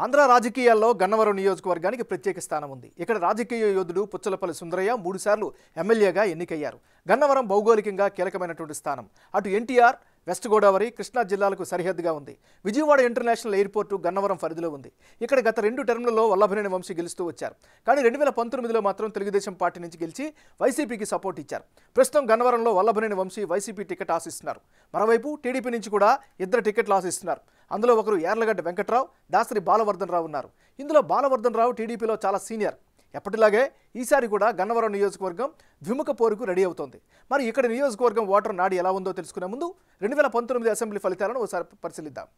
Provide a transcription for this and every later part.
ఆంధ్ర రాజకీయాల్లో గన్నవరం నియోజకవర్గానికి ప్రత్యేక స్థానం ఉంది. ఇక్కడ రాజకీయ యోధుడు పుచ్చలపల్లి సుందరయ్య 3 సార్లు ఎమ్మెల్యేగా ఎన్నికయ్యారు. గన్నవరం భౌగోళికంగా కీలకమైనటువంటి స్థానం. అటు ఎన్టీఆర్, వెస్ట్ గోదావరి, కృష్ణా జిల్లాలకు సరిహద్దుగా ఉంది. విజయవాడ ఇంటర్నేషనల్ ఎయిర్పోర్టు గన్నవరం పరిధిలో ఉంది. ఇక్కడ గత 2 టర్మ్లలో వల్లభనేని వంశీ గెలుస్తూ వచ్చారు. కానీ 2019లో మాత్రం తెలుగుదేశం పార్టీ నుంచి గెలిచి వైసీపీకి సపోర్ట్ ఇచ్చారు. ప్రస్తుతం గన్నవరంలో వల్లభనేని వంశీ వైసీపీ టికెట్ ఆశిస్తున్నారు. మరోవైపు టీడీపీ నుంచి కూడా 2 టికెట్లు ఆశిస్తున్నారు. అందులో ఒకరు యార్లగడ్డ వెంకట్రావు, దాసరి బాలవర్ధన్ రావు ఉన్నారు. ఇందులో బాలవర్ధన్ రావు టీడీపీలో చాలా సీనియర్. ఎప్పటిలాగే ఈసారి కూడా గన్నవరం నియోజకవర్గం ద్విముఖ పోరుకు రెడీ అవుతోంది. మరి ఇక్కడ నియోజకవర్గం ఓటర్ నాడి ఎలా ఉందో తెలుసుకునే ముందు 2019 అసెంబ్లీ ఫలితాలను ఒకసారి పరిశీలిద్దాం.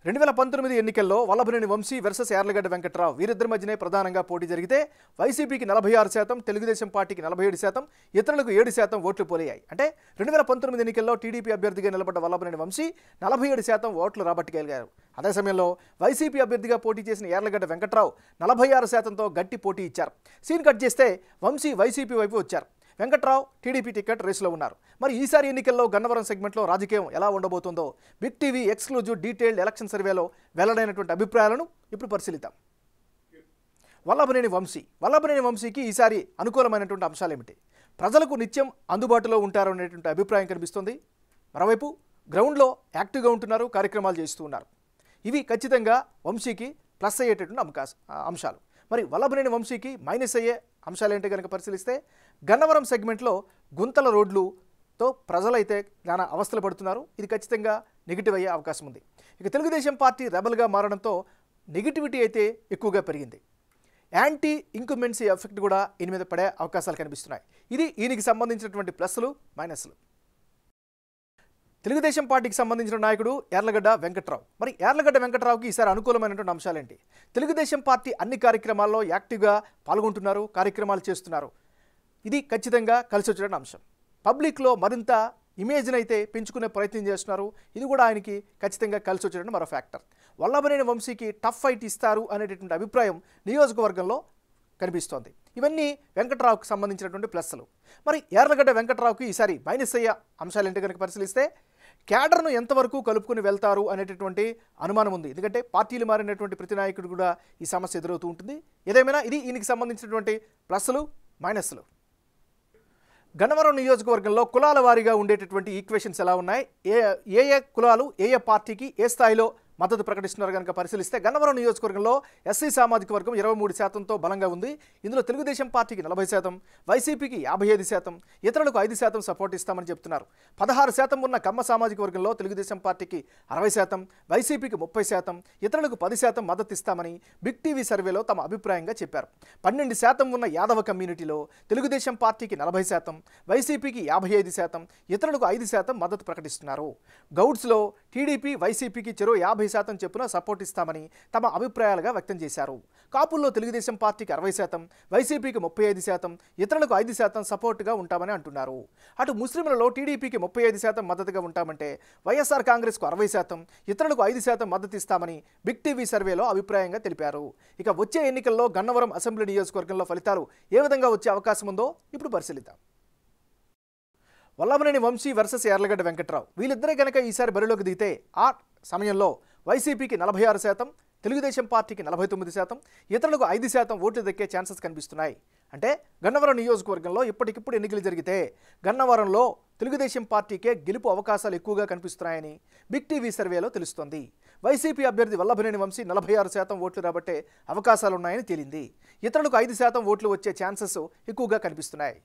2019 ఎన్నికల్లో వల్లభనేని వంశీ వర్సెస్ యార్లగడ్డ వెంకట్రావు వీరిద్దరి మధ్యనే ప్రధానంగా పోటీ జరిగితే వైసీపీకి 46%, తెలుగుదేశం పార్టీకి 47%, ఇతరులకు 7% ఓట్లు పోలయ్యాయి. అంటే 2019 ఎన్నికల్లో టీడీపీ అభ్యర్థిగా నిలబడ్డ వల్లభనేని వంశీ 47% ఓట్లు రాబట్టగలిగారు. అదే సమయంలో వైసీపీ అభ్యర్థిగా పోటీ చేసిన యార్లగడ్డ వెంకట్రావు 46%తో గట్టి పోటీ ఇచ్చారు. సీన్ కట్ చేస్తే వంశీ వైసీపీ వైపు వచ్చారు. వెంకట్రావు టీడీపీ టికెట్ రేసులో ఉన్నారు. మరి ఈసారి ఎన్నికల్లో గన్నవరం సెగ్మెంట్లో రాజకీయం ఎలా ఉండబోతుందో big TV exclusive detailed election సర్వేలో వెల్లడైనటువంటి అభిప్రాయాలను ఇప్పుడు పరిశీలిద్దాం. వల్లభనేని వంశీకి ఈసారి అనుకూలమైనటువంటి అంశాలు ఏమిటి? ప్రజలకు నిత్యం అందుబాటులో ఉంటారు అనేటువంటి అభిప్రాయం కనిపిస్తుంది. మరోవైపు గ్రౌండ్లో యాక్టివ్గా ఉంటున్నారు, కార్యక్రమాలు చేస్తూ ఉన్నారు. ఇవి ఖచ్చితంగా వంశీకి ప్లస్ అయ్యేటటువంటి అంశాలు. మరి వల్లభనేని వంశీకి మైనస్ అయ్యే అంశాలు ఏంటో కనుక పరిశీలిస్తే గన్నవరం సెగ్మెంట్లో గుంతల రోడ్లుతో ప్రజలైతే నానా అవస్థలు పడుతున్నారు. ఇది ఖచ్చితంగా నెగిటివ్ అయ్యే అవకాశం ఉంది. ఇక తెలుగుదేశం పార్టీ రెబల్గా మారడంతో నెగిటివిటీ అయితే ఎక్కువగా పెరిగింది. యాంటీ ఇంక్యుమెన్సీ ఎఫెక్ట్ కూడా ఈయన మీద పడే అవకాశాలు కనిపిస్తున్నాయి. ఇది ఈయనకి సంబంధించినటువంటి ప్లస్లు, మైనస్లు. తెలుగుదేశం పార్టీకి సంబంధించిన నాయకుడు యార్లగడ్డ వెంకట్రావు. మరి యార్లగడ్డ వెంకట్రావుకి ఈసారి అనుకూలమైనటువంటి అంశాలేంటి? తెలుగుదేశం పార్టీ అన్ని కార్యక్రమాల్లో యాక్టివ్గా పాల్గొంటున్నారు, కార్యక్రమాలు చేస్తున్నారు. ఇది ఖచ్చితంగా కలిసి వచ్చేటువంటి అంశం. పబ్లిక్లో మరింత ఇమేజ్ని అయితే పెంచుకునే ప్రయత్నం చేస్తున్నారు. ఇది కూడా ఆయనకి ఖచ్చితంగా కలిసి వచ్చేటువంటి మరో ఫ్యాక్టర్. వల్లభనేని వంశీకి టఫ్ ఫైట్ ఇస్తారు అనేటటువంటి అభిప్రాయం నియోజకవర్గంలో కనిపిస్తోంది. ఇవన్నీ వెంకట్రావుకి సంబంధించినటువంటి ప్లస్లు. మరి యార్లగడ్డ వెంకట్రావుకి ఈసారి మైనస్ అయ్యే అంశాలు ఏంటి కనుక పరిశీలిస్తే క్యాడర్ను ఎంతవరకు కలుపుకొని వెళ్తారు అనేటటువంటి అనుమానం ఉంది. ఎందుకంటే పార్టీలు మారినటువంటి ప్రతి నాయకుడు కూడా ఈ సమస్య ఎదురవుతూ ఉంటుంది. ఏదేమైనా ఇది ఈయనకి సంబంధించినటువంటి ప్లస్లు, మైనస్లు. గన్నవరం నియోజకవర్గంలో కులాల వారీగా ఉండేటటువంటి ఈక్వేషన్స్ ఎలా ఉన్నాయి, ఏ కులాలు ఏ పార్టీకి ఏ స్థాయిలో మద్దతు ప్రకటిస్తున్నారు కనుక పరిశీలిస్తే గన్నవరం నియోజకవర్గంలో ఎస్సీ సామాజిక వర్గం 23%తో బలంగా ఉంది. ఇందులో తెలుగుదేశం పార్టీకి 40%, వైసీపీకి 55%, ఇతరులకు 5% సపోర్ట్ ఇస్తామని చెప్తున్నారు. 16% ఉన్న కమ్మ సామాజిక వర్గంలో తెలుగుదేశం పార్టీకి 60%, వైసీపీకి 30%, ఇతరులకు 10% మద్దతు ఇస్తామని బిగ్ టీవీ సర్వేలో తమ అభిప్రాయంగా చెప్పారు. 12% ఉన్న యాదవ కమ్యూనిటీలో తెలుగుదేశం పార్టీకి 40%, వైసీపీకి 55%, ఇతరులకు 5% మద్దతు ప్రకటిస్తున్నారు. గౌడ్స్లో టీడీపీ, వైసీపీకి చెరో 50% చెప్పున సపోర్ట్ ఇస్తామని తమ అభిప్రాయాలుగా వ్యక్తం చేశారు. కాపుల్లో తెలుగుదేశం పార్టీకి 60%, వైసీపీకి 35%, ఇతరులకు 5% సపోర్టుగా ఉంటామని అంటున్నారు. అటు ముస్లింలలో టీడీపీకి 35% మద్దతుగా ఉంటామంటే వైఎస్ఆర్ కాంగ్రెస్కు 60%, ఇతరులకు 5% మద్దతు ఇస్తామని బిగ్ టీవీ సర్వేలో అభిప్రాయంగా తెలిపారు. ఇక వచ్చే ఎన్నికల్లో గన్నవరం అసెంబ్లీ నియోజకవర్గంలో ఫలితాలు ఏ విధంగా వచ్చే అవకాశం ఉందో ఇప్పుడు పరిశీలిద్దాం. వల్లభనేని వంశీ వర్సెస్ యార్లగడ్డ వెంకట్రావు వీళ్ళిద్దరే కనుక ఈసారి బరిలోకి దిగితే ఆ సమయంలో వైసీపీకి 46%, తెలుగుదేశం పార్టీకి 49%, ఇతరులకు 5% ఓట్లు దక్కే ఛాన్సెస్ కనిపిస్తున్నాయి. అంటే గన్నవరం నియోజకవర్గంలో ఇప్పటికిప్పుడు ఎన్నికలు జరిగితే గన్నవరంలో తెలుగుదేశం పార్టీకే గెలుపు అవకాశాలు ఎక్కువగా కనిపిస్తున్నాయని బిగ్ టీవీ సర్వేలో తెలుస్తోంది. వైసీపీ అభ్యర్థి వల్లభనేని వంశీ 46% ఓట్లు రాబట్టే అవకాశాలున్నాయని తేలింది. ఇతరులకు 5% ఓట్లు వచ్చే ఛాన్సెస్ ఎక్కువగా కనిపిస్తున్నాయి.